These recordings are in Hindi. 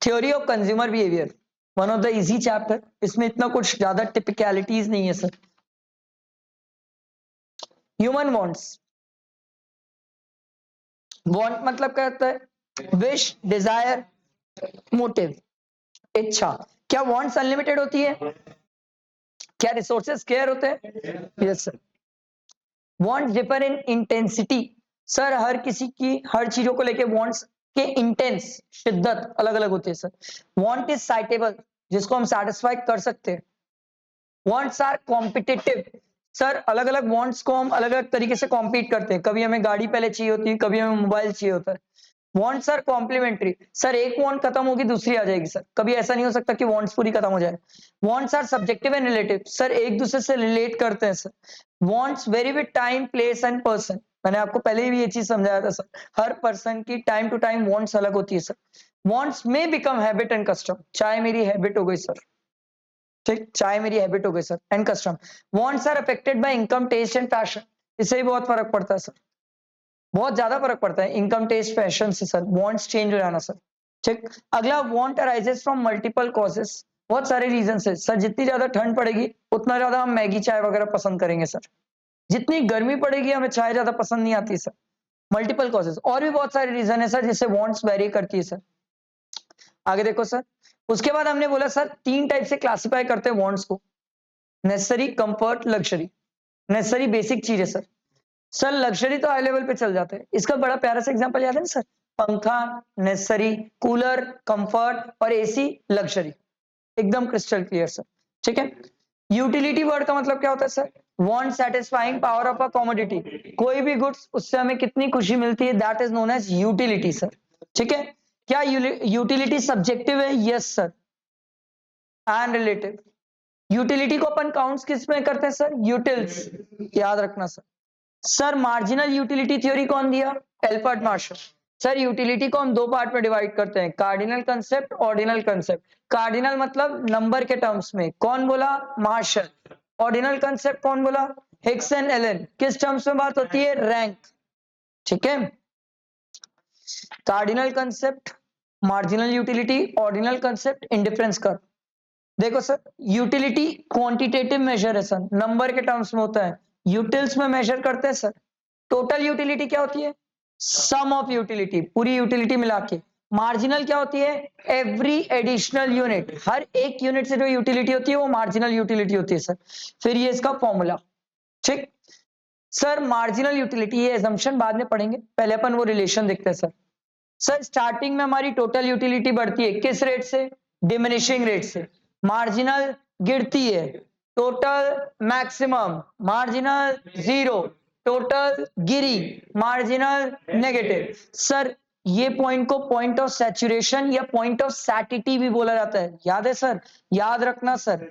Theory of consumer behaviour, one of the easy chapter, इसमें इतना कुछ ज्यादा टिपिकलिटीज नहीं है सर। ह्यूमन वांट्स, वांट मतलब क्या होता है? विश, डिजायर, मोटिव, इच्छा। क्या वांट्स अनलिमिटेड होती है? क्या रिसोर्सेज स्केयर होते हैं? Yes sir. Wants differ in intensity, sir हर किसी की हर चीजों को लेके वांट्स के इंटेंस, शिद्दत अलग अलग होती है सर। वांट इज साइटेबल, जिसको हम सेटिस्फाई कर सकते हैं। वांट्स आर कॉम्पिटिटिव, सर अलग अलग वांट्स को हम अलग अलग तरीके से कॉम्पीट करते हैं, कभी हमें गाड़ी पहले चाहिए होती है, कभी हमें मोबाइल चाहिए होता है। वांट्स आर कॉम्प्लीमेंट्री, सर एक वांट खत्म होगी दूसरी आ जाएगी सर, कभी ऐसा नहीं हो सकता कि वांट्स पूरी खत्म हो जाए। Wants are subjective and relative, sir एक दूसरे से रिलेट करते हैं sir. Wants vary with time, place and person, मैंने आपको पहले भी ये चीज समझाया था सर, हर पर्सन की टाइम टू टाइम वांट्स अलग होती है sir. Wants may become habit and custom, चाहे मेरी हैबिट हो गई सर, ठीक, चाहे मेरी हैबिट हो गई sir, and custom. Wants are affected by income, taste and fashion, इससे भी बहुत फर्क पड़ता है सर, बहुत ज्यादा फर्क पड़ता है इनकम, टेस्ट, फैशन से सर, वांट्स चेंज हो जाना सर, ठीक। अगला, want arises from multiple causes, बहुत सारे रीजन से सर, जितनी ज्यादा ठंड पड़ेगी उतना ज्यादा हम मैगी चाय वगैरह पसंद करेंगे सर, जितनी गर्मी पड़ेगी हमें चाय ज्यादा पसंद नहीं आती सर। मल्टीपल कॉजेस, और भी बहुत सारे रीजन है सर जिससे वांट्स वेरी करती है सर। आगे देखो सर, उसके बाद हमने बोला सर तीन टाइप से क्लासिफाई करते हैं वांट्स को, necessary, comfort, luxury. Necessary basic चीज है सर, सर लग्जरी तो हाई लेवल पे चल जाते हैं, इसका बड़ा प्यारा सा एग्जांपल याद है ना सर, पंखा नेसेसरी, कूलर कंफर्ट, और एसी लग्जरी, एकदम क्रिस्टल क्लियर सर, ठीक है। यूटिलिटी वर्ड का मतलब क्या होता है sir? Want satisfying power of a commodity, कोई भी गुड्स उससे हमें कितनी खुशी मिलती है, that is known as utility sir, ठीक है। क्या यूटिलिटी सब्जेक्टिव है? Yes sir, and relative. Utility को अपन काउंट्स किस में करते हैं सर? यूटिल्स, याद रखना sir. Sir marginal utility theory कौन दिया? Albert martial. सर यूटिलिटी को हम दो पार्ट में डिवाइड करते हैं, cardinal concept, ordinal concept. Cardinal मतलब नंबर के टर्म्स में, कौन बोला? मार्शल। ऑर्डिनल कंसेप्ट कौन बोला? Hicks and Allen. किस टर्म्स में बात होती है? रैंक, ठीक है। Cardinal concept, marginal utility, ordinal concept, indifference curve. देखो सर, यूटिलिटी क्वांटिटेटिव मेजर है सर, नंबर के टर्म्स में होता है। यूटिल्स में मेजर करते हैं सर। टोटल यूटिलिटी क्या होती है? सम ऑफ यूटिलिटी, पूरी यूटिलिटी मिला के। मार्जिनल क्या होती है? एवरी एडिशनल यूनिट, हर एक यूनिट से जो यूटिलिटी होती है वो मार्जिनल यूटिलिटी होती है सर। फिर ये इसका फॉर्मूला, ठीक। सर मार्जिनल यूटिलिटी, ये एजम्पशन बाद में पढ़ेंगे, पहले अपन वो रिलेशन देखते हैं सर। सर स्टार्टिंग में हमारी टोटल यूटिलिटी बढ़ती है, किस रेट से? डिमिनिशिंग रेट से। मार्जिनल गिरती है, total maximum, marginal zero, total गिरी, मार्जिनल नेगेटिव। सर ये पॉइंट को पॉइंट ऑफ सैचुरेशन या पॉइंट ऑफ सैटिटी भी बोला जाता है, याद है सर? याद रखना सर,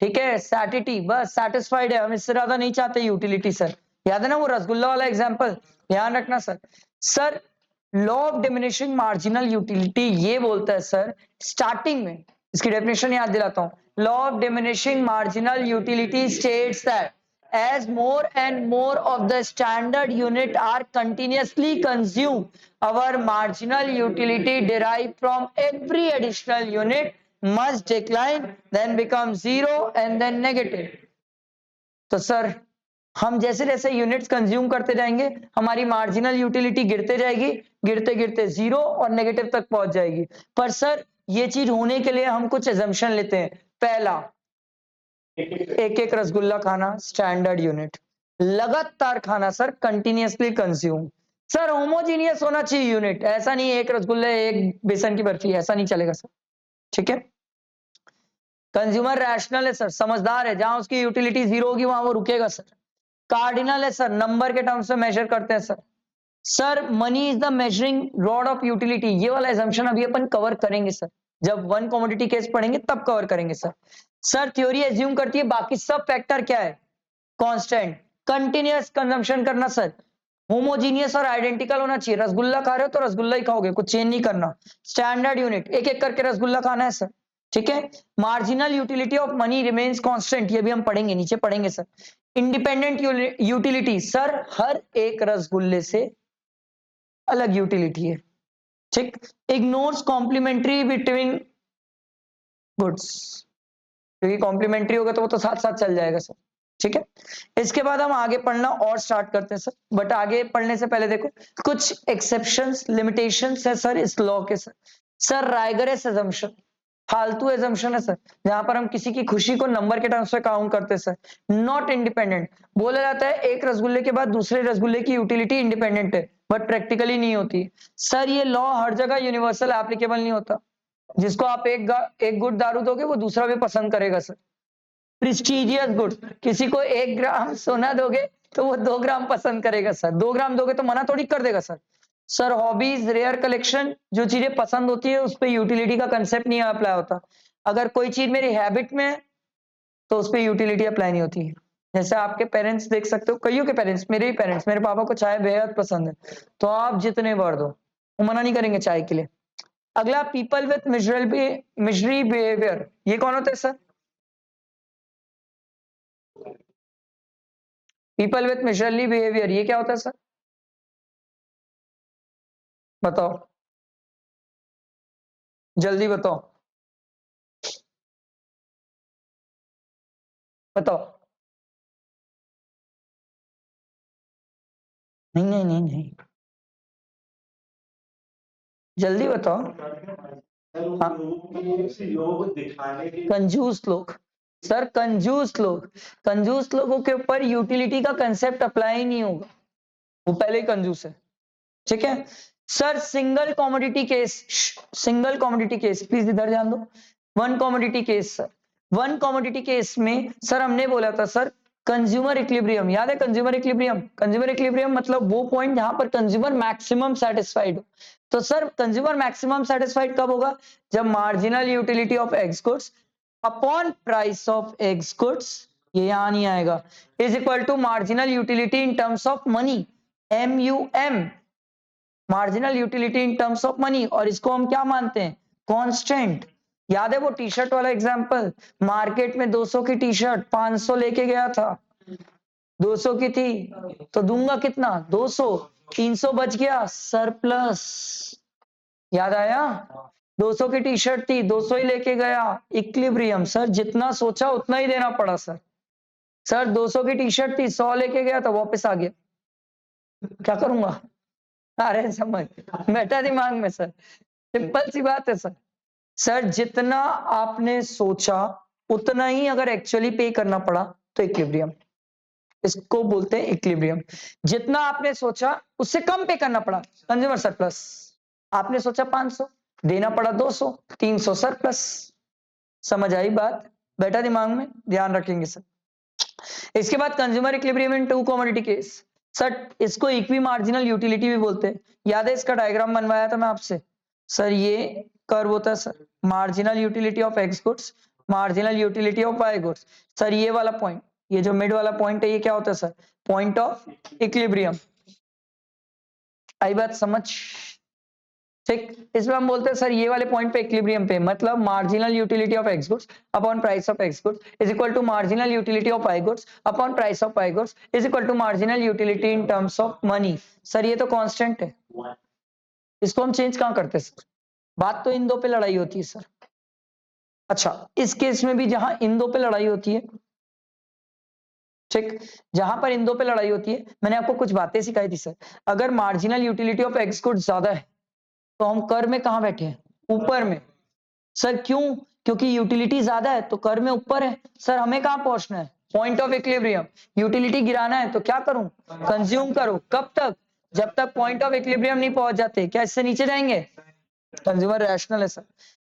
ठीक है। सैटिटी, बस सैटिस्फाइड है, हम इससे ज्यादा नहीं चाहते यूटिलिटी सर, याद है ना वो रसगुल्ला वाला एग्जांपल, ध्यान रखना sir. Sir law of diminishing marginal utility ये बोलता है सर, स्टार्टिंग में इसकी डेफिनेशन याद दिलाता हूं। Law of diminishing marginal utility states that as more and more of the standard unit are continuously consumed, our marginal utility derived from every additional unit must decline, then become zero and then negative. तो सर हम जैसे जैसे यूनिट्स कंज्यूम करते जाएंगे हमारी मार्जिनल यूटिलिटी गिरते जाएगी, गिरते गिरते जीरो और नेगेटिव तक पहुंच जाएगी। पर सर ये चीज होने के लिए हम कुछ एजम्पशन लेते हैं। पहला, एक एक रसगुल्ला खाना स्टैंडर्ड यूनिट, लगातार खाना sir, continuously consume. Sir homogeneous होना चाहिए यूनिट, ऐसा नहीं एक रसगुल्ले एक बेसन की बर्फी, ऐसा नहीं चलेगा सर, ठीक है। कंज्यूमर रैशनल है सर, समझदार है, जहां उसकी यूटिलिटी जीरो होगी वहां वो रुकेगा सर। कार्डिनल है सर, नंबर के टर्म्स में मेजर करते हैं sir. Sir money is the measuring rod of utility, ये वाला एजम्पशन अभी अपन कवर करेंगे सर, जब वन कमोडिटी केस पढ़ेंगे तब कवर करेंगे सर। सर थ्योरी एज्यूम करती है बाकी सब फैक्टर क्या है? कांस्टेंट। कंटिन्यूअस कंजम्पशन करना सर, होमोजीनियस और आइडेंटिकल होना चाहिए, रसगुल्ला खा रहे हो तो रसगुल्ला ही खाओगे, कुछ चेंज नहीं करना। स्टैंडर्ड यूनिट, एक एक करके रसगुल्ला खाना है सर, ठीक है। Marginal utility of money remains constant, ये भी हम पढ़ेंगे, नीचे पढ़ेंगे सर। इंडिपेंडेंट यूटिलिटी, सर हर एक रसगुल्ले से अलग यूटिलिटी है, ठीक, इग्नोर्स कॉम्प्लीमेंट्री बिटवीन गुड्स, क्योंकि कॉम्प्लीमेंट्री होगा तो वो तो साथ साथ चल जाएगा सर। ठीक है, इसके बाद हम आगे पढ़ना और स्टार्ट करते हैं सर, बट आगे पढ़ने से पहले देखो कुछ एक्सेप्शंस लिमिटेशंस है सर इस लॉ के। सर राइगरस अजम्पशन, फालतू एजम्पशन है सर, जहां पर हम किसी की खुशी को नंबर के टर्म्स में काउंट करते हैं सर। नॉट इंडिपेंडेंट, बोला जाता है एक रसगुल्ले के बाद दूसरे रसगुल्ले की यूटिलिटी इंडिपेंडेंट है, बट प्रैक्टिकली नहीं होती सर। ये लॉ हर जगह यूनिवर्सल एप्लीकेबल नहीं होता। जिसको आप एक गुड दारू दोगे वो दूसरा भी पसंद करेगा सर। प्रेस्टिजियस गुड, किसी को 1 ग्राम सोना दोगे तो वो 2 ग्राम पसंद करेगा सर, 2 ग्राम दोगे तो मना थोड़ी कर देगा sir. Sir hobbies, rare collection, जो चीजें पसंद होती है उस पर यूटिलिटी का कंसेप्ट नहीं अप्लाई होता। अगर कोई चीज मेरी हैबिट में है तो उस पर यूटिलिटी अप्लाई नहीं होती है। जैसे आपके पेरेंट्स देख सकते हो, कईयों के पेरेंट्स, मेरे ही पेरेंट्स, मेरे पापा को चाय बेहद पसंद है, तो आप जितने बार दो वो मना नहीं करेंगे चाय के लिए। अगला, पीपल विथ मिजरी बिहेवियर, ये कौन होते हैं सर? पीपल विथ मिजरली बिहेवियर, ये क्या होता है सर? बताओ, जल्दी बताओ, बताओ। नहीं नहीं नहीं नहीं, जल्दी बताओ। हाँ, कंजूस लोग सर, कंजूस लोग, कंजूस लोगों के ऊपर यूटिलिटी का कंसेप्ट अप्लाई नहीं होगा, वो पहले ही कंजूस है। ठीक है sir, single commodity case, single commodity case, please इधर ध्यान दो। One commodity case sir, one commodity case में सर हमने बोला था सर कंज्यूमर इक्विलिब्रियम, याद है कंज्यूमर इक्विलिब्रियम? कंज्यूमर इक्विलिब्रियम मतलब वो पॉइंट जहां पर कंज्यूमर मैक्सिमम सेटिस्फाइड हो। तो सर कंज्यूमर मैक्सिमम सेटिस्फाइड कब होगा? जब marginal utility of X goods upon price of X goods, ये यहां नहीं आएगा, is equal to marginal utility in terms of money, MUM, marginal utility in terms of money. और इसको हम क्या मानते हैं? कांस्टेंट। याद है वो टी शर्ट वाला एग्जांपल, मार्केट में 200 की टी शर्ट 500 लेके गया था, 200 की थी तो दूंगा कितना? 200, 300 बच गया, सरप्लस। याद आया? 200 की टी शर्ट थी, 200 ही लेके गया, इक्विलिब्रियम सर, जितना सोचा उतना ही देना पड़ा सर। सर 200 की टी शर्ट थी, 100 लेके गया तो वापस आ गया, क्या करूंगा? अरे समझ बैठा दिमाग में सर, सिंपल सी बात है सर। सर जितना आपने सोचा उतना ही अगर एक्चुअली पे करना पड़ा तो इक्विलिब्रियम, इसको बोलते हैं इक्विलिब्रियम। जितना आपने सोचा उससे कम पे करना पड़ा, कंज्यूमर सरप्लस। आपने सोचा 500, देना पड़ा 200, 300 सरप्लस। समझ आई बात? बैठा दिमाग में, ध्यान रखेंगे सर। इसके बाद consumer equilibrium in two commodity case, sir इसको इक्वी मार्जिनल यूटिलिटी भी बोलते हैं। याद है इसका डायग्राम बनवाया था मैं आपसे सर, ये कर्व होता है sir, marginal utility of X goods, marginal utility of Y goods. Sir ये वाला पॉइंट, ये जो मिड वाला पॉइंट है ये क्या होता है सर? Point of equilibrium. आई बात समझ? ठीक, इसमें हम बोलते हैं सर ये वाले पॉइंट पे इक्विलिब्रियम पे, मतलब marginal utility of X goods upon price of X goods is equal to marginal utility of Y goods upon price of Y goods is equal to marginal utility in terms of money. Sir ये तो कांस्टेंट है, इसको हम चेंज कहां करते हैं सर? बात तो इन दो पे लड़ाई होती है सर। अच्छा, इस केस में भी जहां इन दो पे लड़ाई होती है, ठीक, जहां पर इन दो पे लड़ाई होती है, मैंने आपको कुछ बातें सिखाई थी सर। अगर marginal utility of X goods ज्यादा है तो हम कर में कहां बैठे हैं? ऊपर में। सर क्यों? क्योंकि यूटिलिटी ज्यादा है तो कर में ऊपर है। सर हमें कहां पहुंचना है? Point of equilibrium. यूटिलिटी गिराना है तो क्या करूं? कंज्यूम करो। कब तक? जब तक पॉइंट ऑफ इक्विलिब्रियम नहीं पहुंच जाते। क्या इससे नीचे जाएंगे? कंज्यूमर रैशनल है सर।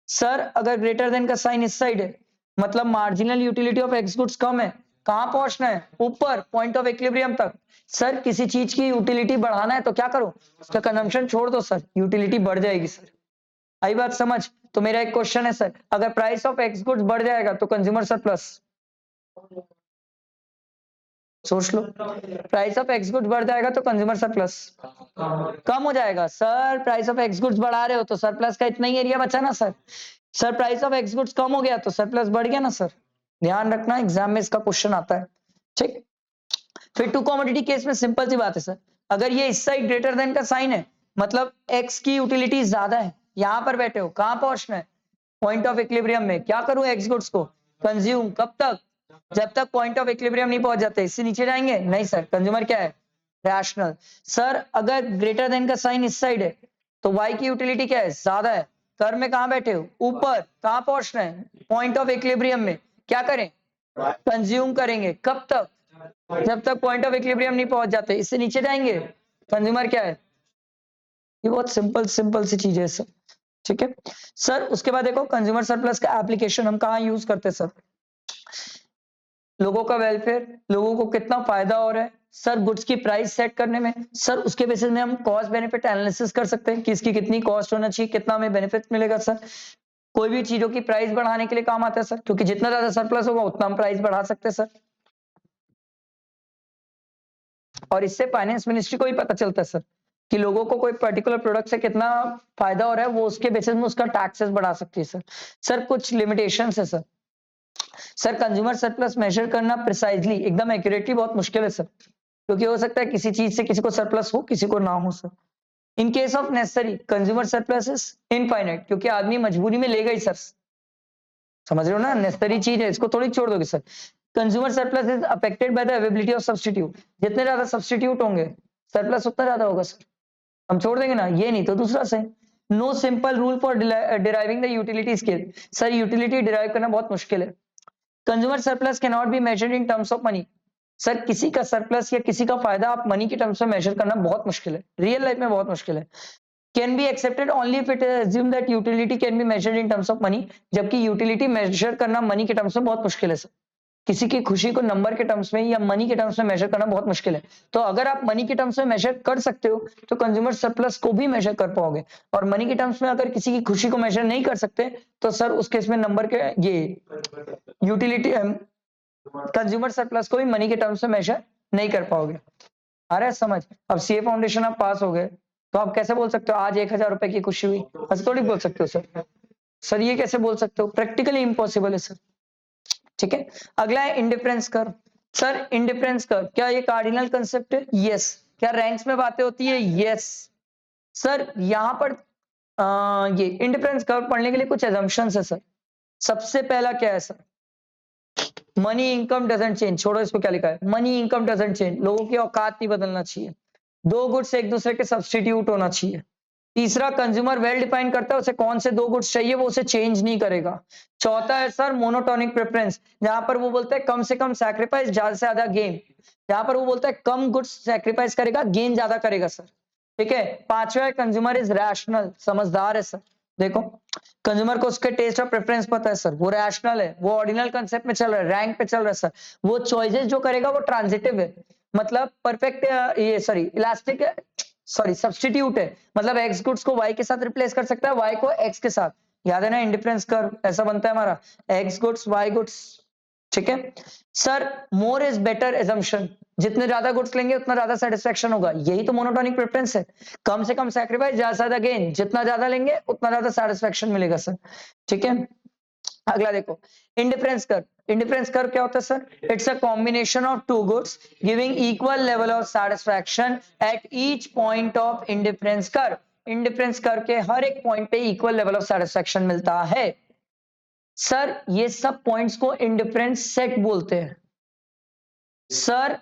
सर अगर ग्रेटर देन का साइन इस साइड है मतलब marginal utility of X goods कम है, कहां पहुंचना है? ऊपर, पॉइंट ऑफ इक्विलिब्रियम तक। सर किसी चीज की यूटिलिटी बढ़ाना है तो क्या करो? उसका कंजम्पशन छोड़ दो सर, यूटिलिटी बढ़ जाएगी सर। आई बात समझ? तो मेरा एक क्वेश्चन है सर, अगर प्राइस ऑफ एक्स गुड्स बढ़ जाएगा तो कंज्यूमर सरप्लस। सोच लो, प्राइस ऑफ एक्स गुड्स बढ़ जाएगा तो कंज्यूमर सरप्लस कम हो जाएगा। Sir price of X goods बढ़ा रहे हो तो सरप्लस का इतना ही एरिया बचा ना सर। Sir price of X goods कम हो गया तो सरप्लस बढ़ गया ना सर। ध्यान रखना, एग्जाम में इसका क्वेश्चन आता है। ठीक, फिर टू कमोडिटी केस में सिंपल सी बात है सर, अगर ये इस साइड ग्रेटर देन का साइन है मतलब x की यूटिलिटी ज्यादा है, यहां पर बैठे हो, कहां पहुंचना है, पॉइंट ऑफ इक्विलिब्रियम में। क्या करूं, x गुड्स को कंज्यूम, कब तक, जब तक पॉइंट ऑफ इक्विलिब्रियम नहीं पहुंच जाते। इससे नीचे जाएंगे नहीं सर, कंज्यूमर क्या है, रैशनल। सर अगर ग्रेटर देन का साइन इस साइड है तो y की यूटिलिटी क्या है, ज्यादा है। कर्व में कहां बैठे हो, ऊपर, कहां पहुंचना है, पॉइंट ऑफ इक्विलिब्रियम में। क्या करें, कंज्यूम करेंगे, कब तक, जब तक पॉइंट ऑफ इक्विलिब्रियम नहीं पहुंच जाते। इससे नीचे जाएंगे, कंज्यूमर क्या है। ये बहुत सिंपल सिंपल सी चीज है सर, ठीक है सर। उसके बाद देखो कंज्यूमर सरप्लस का एप्लीकेशन हम कहाँ यूज करते हैं सर, लोगों का वेलफेयर, लोगों को कितना फायदा हो रहा है सर, गुड्स की प्राइस सेट करने में सर, उसके बेसिस में हम कॉस्ट बेनिफिट एनालिसिस कर सकते हैं कि इसकी कितनी कॉस्ट होना चाहिए, कितना हमें बेनिफिट मिलेगा सर। कोई भी चीजों की प्राइस बढ़ाने के लिए काम आता है सर, क्योंकि जितना ज्यादा सरप्लस होगा उतना हम प्राइस बढ़ा सकते हैं सर। और इससे फाइनेंस मिनिस्ट्री को भी पता चलता है सर कि लोगों को कोई पर्टिकुलर प्रोडक्ट से कितना फायदा हो रहा है, वो उसके बेसिस में उसका टैक्सेस बढ़ा सकती है सर। सर कुछ लिमिटेशंस है sir. Sir consumer surplus measure करना प्रिसाइजली, एकदम एक्यूरेटली बहुत मुश्किल है सर, क्योंकि हो सकता है किसी चीज से किसी को सरप्लस हो, किसी को ना हो sir. In case of necessary consumer surplus is infinite, क्योंकि आदमी मजबूरी में लेगा ही सर, समझ रहे हो ना, नेसेसरी चीज है, इसको थोड़ी छोड़ दोगे sir. Consumer surplus is affected by the availability of substitute, जितने ज्यादा सब्स्टिट्यूट होंगे सरप्लस उतना ज्यादा होगा सर। हम छोड़ देंगे ना, ये नहीं तो दूसरा सही। No simple rule for deriving the utility scale, sir utility derive करना बहुत मुश्किल है। Consumer surplus can not be measured in terms of money, sir किसी का सरप्लस या किसी का फायदा आप मनी के टर्म्स में मेजर करना बहुत मुश्किल है, रियल लाइफ में बहुत मुश्किल है। Can be accepted only if it assume that utility can be measured in terms of money, जबकि यूटिलिटी मेजर करना मनी के टर्म्स में बहुत मुश्किल है सर। किसी की खुशी को नंबर के टर्म्स में या मनी के टर्म्स में मेजर करना बहुत मुश्किल है। तो अगर आप मनी के टर्म्स में मेजर कर सकते हो तो कंज्यूमर सरप्लस को भी मेजर कर पाओगे, और मनी के टर्म्स में अगर किसी की खुशी को मेजर नहीं कर सकते तो सर उस केस में नंबर के ये यूटिलिटी कंज्यूमर सरप्लस को भी मनी के टर्म्स में मेजर नहीं कर पाओगे। आ रहा है समझ। अब सीए फाउंडेशन आप पास हो गए तो आप कैसे बोल सकते हो आज 1000 रुपए की खुशी हुई, ऐसे थोड़ी बोल सकते हो सर। सर ये कैसे बोल सकते हो, प्रैक्टिकली इम्पॉसिबल है सर, ठीक है। अगला है indifference curve. Sir indifference curve क्या ये कार्डिनल कंसेप्ट है, यस। क्या रैंक्स में बातें होती है, यस। सर यहां पर ये इंडिफरेंस कर्व पढ़ने के लिए कुछ एजम्पशंस है सर। सबसे पहला क्या है sir, money income doesn't change, छोड़ो इसको क्या लिखा है, मनी इनकम डजंट चेंज, लोगों की औकात नहीं बदलना चाहिए। दो गुड्स एक दूसरे के सब्स्टिट्यूट होना चाहिए। तीसरा कंज्यूमर वेल डिफाइन करता है उसे कौन से दो गुड्स चाहिए, वो उसे चेंज नहीं करेगा। चौथा है सर मोनोटोनिक प्रेफरेंस, जहां पर वो बोलता है कम से कम सैक्रिफाइस ज्यादा से ज्यादा गेन, जहां पर वो बोलता है कम गुड्स सैक्रिफाइस करेगा गेन ज्यादा करेगा सर, ठीक है। पांचवा है कंज्यूमर इज रैशनल, समझदार है सर। देखो कंज्यूमर को उसके टेस्ट और प्रेफरेंस पता है सर, वो रैशनल है, वो ऑर्डिनल कंसेप्ट में चल रहा है, रैंक पे चल रहा है सर। वो चॉइसेस जो करेगा वो ट्रांजिटिव है, मतलब परफेक्ट ये सॉरी इलास्टिक सॉरी सब्स्टिट्यूट है, मतलब एक्स गुड्स को वाई के साथ रिप्लेस कर सकता है, वाई को एक्स के साथ। याद है ना इंडिफरेंस कर्व ऐसा बनता है हमारा, एक्स गुड्स वाई गुड्स, ठीक है। Sir more is better assumption, जितने ज्यादा गुड्स लेंगे उतना ज्यादा सेटिस्फेक्शन होगा, यही तो मोनोटोनिक प्रेफरेंस है। कम से कम सैक्रिफाइस ज्यादा से ज्यादा गेन, जितना ज्यादा लेंगे उतना ज्यादा सेटिस्फेक्शन मिलेगा सर, ठीक है। अगला देखो इंडिफरेंस कर्व। इंडिफरेंस कर्व क्या होता है sir, it's a combination of two goods giving equal level of satisfaction at each point of indifference curve. Indifference curve के हर एक पॉइंट पे इक्वल लेवल ऑफ सेटिस्फैक्शन मिलता है। सर ये सब पॉइंट्स को इंडिफरेंस सेट बोलते हैं सर,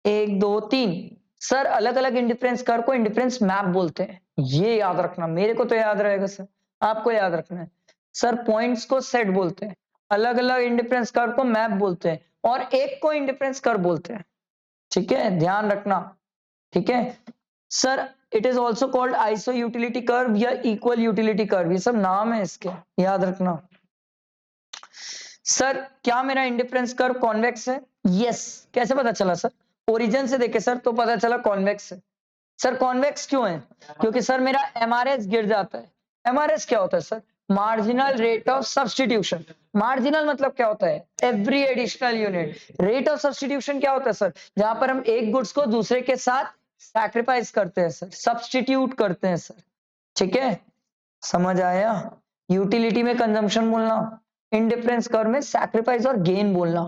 1 2 3। सर अलग अलग इंडिफरेंस कर्व को इंडिफरेंस मैप बोलते हैं, ये याद रखना, मेरे को तो याद रहेगा सर, आपको याद रखना है। सर पॉइंट्स को सेट बोलते हैं, अलग अलग इंडिफरेंस कर्व को मैप बोलते हैं, और एक को इंडिफरेंस कर्व बोलते हैं, ठीक है, ध्यान रखना, ठीक है। Sir it is also called iso utility curve या इक्वल यूटिलिटी कर्व, ये सब नाम है इसके, याद रखना। सर क्या मेरा इंडिफरेंस कर्व कॉन्वेक्स है, यस। कैसे पता चला सर, ओरिजिन से देखे सर तो पता चला कॉन्वेक्स है। सर कॉन्वेक्स क्यों है, क्योंकि सर मेरा एमआरएस गिर जाता है। एमआरएस क्या होता है sir, marginal rate of substitution. Marginal मतलब क्या होता है, every additional unit. Rate of substitution क्या होता है सर, जहां पर हम एक गुड्स को दूसरे के साथ सैक्रिफाइस करते हैं सर, सब्स्टिट्यूट करते हैं सर, ठीक है, समझ आया। यूटिलिटी में कंजम्पशन बोलना, इंडिफरेंस कर्व में सैक्रिफाइस और गेन बोलना,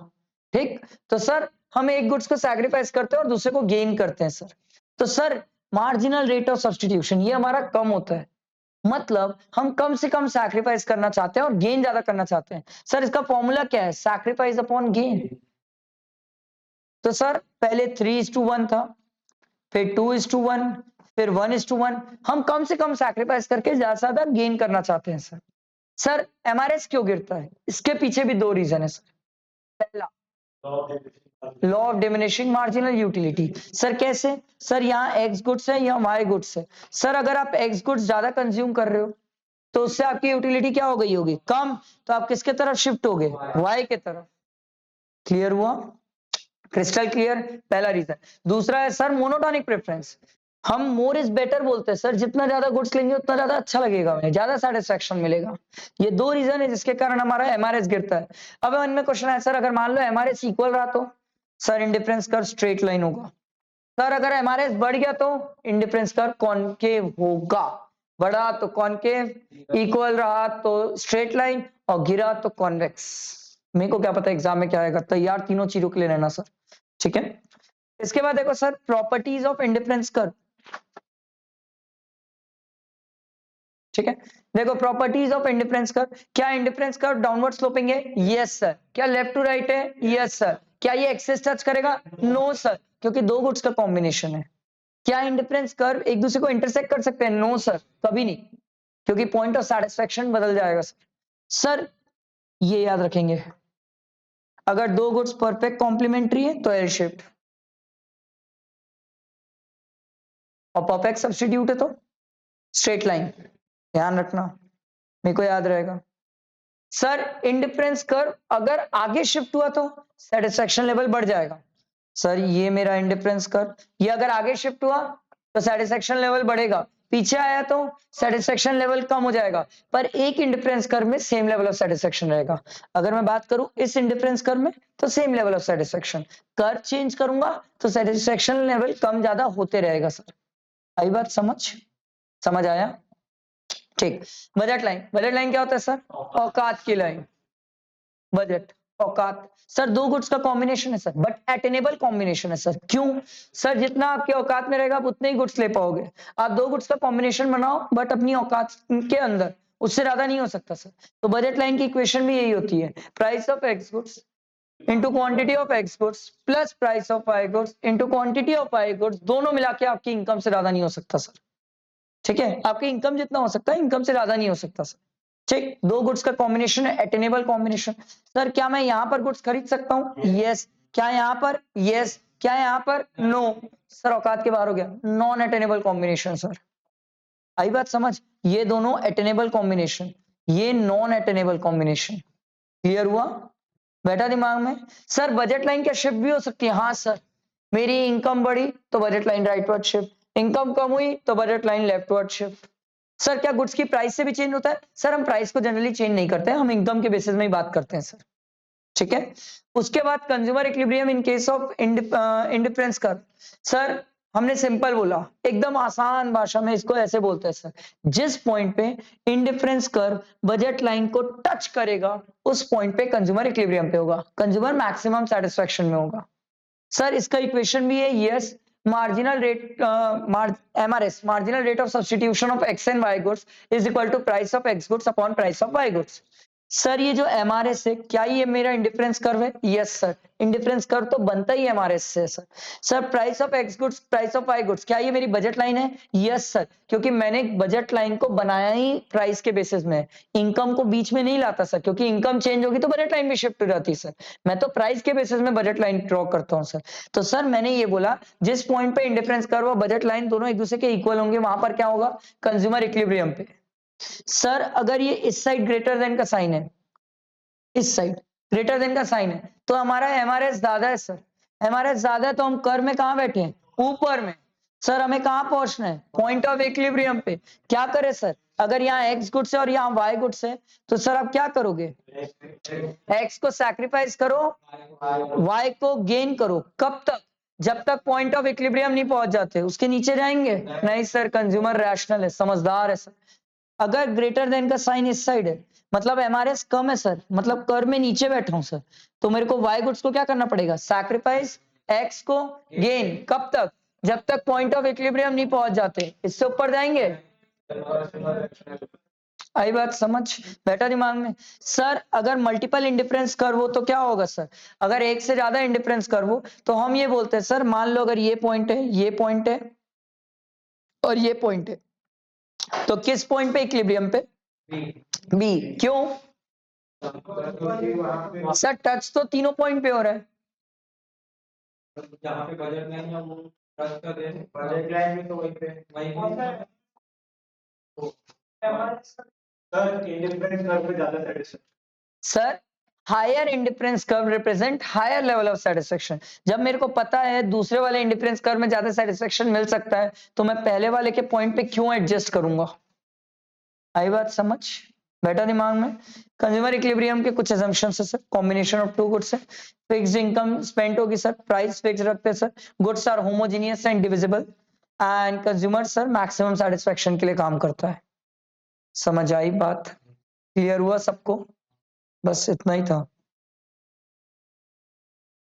ठीक। तो सर हम एक गुड्स को सैक्रिफाइस करते हैं और दूसरे को गेन करते हैं सर। तो sir marginal rate of substitution ये हमारा कम होता है, मतलब हम कम से कम सैक्रिफाइस करना चाहते हैं और गेन ज्यादा करना चाहते हैं। सर इसका फॉर्मूला क्या है? Sacrifice upon gain. तो सर पहले 3:1 था, फिर 2:1, फिर 1:1। हम कम से कम सैक्रिफाइस करके ज्यादा से ज्यादा गेन करना चाहते हैं सर। सर एमआरएस क्यों गिरता है? इसके पीछे भी दो रीजन है सर। पहला, law of diminishing marginal utility. Sir कैसे? सर यहाँ एक्स गुड्स है, यहाँ वाई गुड्स है। सर अगर आप एक्स गुड्स ज्यादा कंज्यूम कर रहे हो तो उससे आपकी यूटिलिटी क्या हो गई होगी? कम। तो आप किसके तरफ शिफ्ट हो गए? वाई के तरफ। क्लियर हुआ? Crystal clear? पहला रीजन। दूसरा है सर मोनोटोनिक प्रेफरेंस। हम मोर इज बेटर बोलते हैं सर, जितना ज्यादा गुड्स लेंगे उतना ज्यादा अच्छा लगेगा, हमें ज्यादा सेटिस्फेक्शन मिलेगा। ये दो रीजन है जिसके कारण हमारा एमआरएस गिरता है। अब इनमें क्वेश्चन है सर, अगर मान लो एमआरएस इक्वल रहा तो sir indifference curve straight line होगा। सर अगर एमआरएस बढ़ गया तो इंडिफरेंस कर्व कॉनकेव होगा। बढ़ा तो कॉनकेव, इक्वल रहा तो स्ट्रेट लाइन, और गिरा तो कॉन्वेक्स। मेरे को क्या पता एग्जाम में क्या आएगा, तैयार तीनों चीजों के लिए रहना सर। ठीक है, इसके बाद देखो sir properties of indifference curve. ठीक है, देखो प्रॉपर्टीज ऑफ इंडिफरेंस कर्व। क्या इंडिफरेंस कर्व डाउनवर्ड स्लोपिंग है? Yes sir. क्या लेफ्ट टू राइट है? Yes sir. क्या ये एक्सेस टच करेगा? नो सर, क्योंकि दो गुड्स का कॉम्बिनेशन है। क्या इंडिफरेंस कर्व एक दूसरे को इंटरसेक्ट कर सकते हैं? नो सर, कभी नहीं, क्योंकि पॉइंट ऑफ सैटिस्फैक्शन बदल जाएगा सर। सर ये याद रखेंगे, अगर दो गुड्स परफेक्ट कॉम्प्लीमेंट्री है तो एल शेप्ड, और परफेक्ट सब्स्टिट्यूट है तो स्ट्रेट लाइन। ध्यान रखना, मेरे को याद रहेगा। सर इंडिफरेंस कर्व अगर आगे शिफ्ट हुआ तो सेटिस्फैक्शन लेवल बढ़ जाएगा। सर ये मेरा इंडिफरेंस कर्व, ये अगर आगे शिफ्ट हुआ तो सेटिस्फैक्शन लेवल बढ़ेगा, पीछे आया तो सेटिस्फैक्शन लेवल कम हो जाएगा, पर एक इंडिफरेंस कर्व में सेम लेवल ऑफ सेटिस्फैक्शन रहेगा। अगर मैं बात करूं इस इंडिफरेंस कर्व में तो same level of satisfaction, curve change करूंगा तो सेटिस्फैक्शन लेवल कम ज्यादा होते रहेगा सर। आई बात समझ? समझ आया? ठीक। बजट लाइन, बजट लाइन क्या होता है सर? औकात की लाइन। बजट, औकात। सर दो गुड्स का कॉम्बिनेशन है सर, बट एटेनेबल कॉम्बिनेशन है सर। क्यों? सर जितना आपके औकात में रहेगा आप उतने ही गुड्स ले पाओगे। आप दो गुड्स का कॉम्बिनेशन बनाओ बट अपनी औकात के अंदर, उससे ज्यादा नहीं हो सकता सर। तो बजट लाइन की इक्वेशन भी यही होती है, price of X goods into quantity of X goods plus price of Y goods into quantity of Y goods, दोनों मिला के आपकी इनकम से ज्यादा नहीं हो सकता सर। ठीक है, आपकी इनकम जितना हो सकता है इनकम से ज्यादा नहीं हो सकता सर। ठीक, दो गुड्स का कॉम्बिनेशन है, एटेनेबल कॉम्बिनेशन। सर क्या मैं यहां पर गुड्स खरीद सकता हूं? यस। क्या यहां पर? यस। क्या यहां पर? नो। सर औकात के बाहर हो गया, नॉन एटेनेबल कॉम्बिनेशन सर। आई बात समझ? ये दोनों एटेनेबल कॉम्बिनेशन, ये नॉन एटेनेबल कॉम्बिनेशन। क्लियर हुआ? बैठा दिमाग में? सर बजट लाइन क्या शिफ्ट भी हो सकती है? हाँ सर, मेरी इनकम बढ़ी तो budget line rightward shift, income कम हुई तो budget line leftward shift. Sir क्या गुड्स की प्राइस से भी चेंज होता है? सर हम प्राइस को जनरली चेंज नहीं करते, हम इनकम के बेसिस में ही बात करते हैं सर। ठीक है, उसके बाद consumer equilibrium in case of indifference curve. Sir हमने सिंपल बोला, एकदम आसान भाषा में इसको ऐसे बोलते हैं सर, जिस पॉइंट पे इंडिफरेंस कर्व बजट लाइन को टच करेगा उस पॉइंट पे कंज्यूमर इक्विलिब्रियम पे होगा, कंज्यूमर मैक्सिमम सेटिस्फैक्शन में होगा। सर इसका इक्वेशन भी है, yes, marginal rate MRS, marginal rate of substitution of x and y goods is equal to price of x goods upon price of y goods। Sir ये जो एमआरएस है क्या ये मेरा इंडिफरेंस कर्व है? यस सर, इंडिफरेंस कर्व तो बनता ही एमआरएस से sir. Sir price of X goods price of Y goods, क्या ये मेरी बजट लाइन है? यस सर, क्योंकि मैंने बजट लाइन को बनाया ही प्राइस के बेसिस में, इनकम को बीच में नहीं लाता सर, क्योंकि इनकम चेंज होगी तो बजट लाइन भी शिफ्ट हो जाती है सर। मैं तो प्राइस के बेसिस में बजट लाइन ड्रॉ करता हूँ सर। तो सर मैंने ये बोला जिस पॉइंट पे इंडिफरेंस कर्व और बजट लाइन दोनों एक दूसरे के इक्वल होंगे वहां पर क्या होगा? कंज्यूमर इक्विलिब्रियम पे। सर अगर ये इस साइड ग्रेटर देन का साइन है, इस साइड ग्रेटर देन का साइन है, तो हमारा एमआरएस ज्यादा है सर। एमआरएस ज्यादा है तो हम कर्व में कहां बैठे हैं? ऊपर में। सर हमें कहां पहुंचना है? पॉइंट ऑफ इक्विलिब्रियम पे। क्या करें सर? अगर यहाँ एक्स गुड्स है और यहाँ वाई गुड्स है तो सर आप क्या करोगे? एक्स को सैक्रिफाइस करो, वाई को गेन करो। कब तक? जब तक पॉइंट ऑफ इक्विलिब्रियम नहीं पहुंच जाते, उसके नीचे जाएंगे नहीं सर। कंज्यूमर रैशनल है, समझदार है सर। अगर ग्रेटर देन का साइन इस साइड है मतलब एमआरएस कम है सर, मतलब कर्व में नीचे बैठा हूं सर, तो मेरे को वाई गुड्स को क्या करना पड़ेगा? सैक्रिफाइस, एक्स को गेन। कब तक? जब तक पॉइंट ऑफ इक्विलिब्रियम नहीं पहुंच जाते। इससे ऊपर जाएंगे। आई बात समझ? बैठा दिमाग में? सर अगर मल्टीपल इंडिफरेंस कर्व हो तो क्या होगा सर? अगर एक से ज्यादा इंडिफरेंस कर्व हो तो हम ये बोलते हैं सर, मान लो अगर ये पॉइंट है, ये पॉइंट है और ये पॉइंट है, तो किस पॉइंट पे इक्विलिब्रियम पे? बी। क्यों सर? टच तो तीनों पॉइंट पे हो रहा है। जहां पे बजट लाइन है वो टच कर रहे हैं, बजट लाइन में तो वहीं पे सर इंडिफरेंस कर्व पे ज्यादा satisfaction. Sir higher indifference curve represent higher level of satisfaction. जब मेरे को पता है दूसरे वाले इंडिफरेंस कर्व में ज्यादा सेटिस्फेक्शन मिल सकता है, तो मैं पहले वाले के पॉइंट पे क्यों एडजस्ट करूंगा? आई बात समझ? बैठा दिमाग में? कंज्यूमर इक्विलिब्रियम के कुछ assumptions है sir, combination of two goods है, फिक्स्ड इनकम स्पेंड होगी सर, प्राइस फिक्स रखते हैं sir, goods are homogeneous and divisible, and consumer sir maximum satisfaction के लिए काम करता है। समझ आई बात? क्लियर हुआ सबको? बस इतना ही था।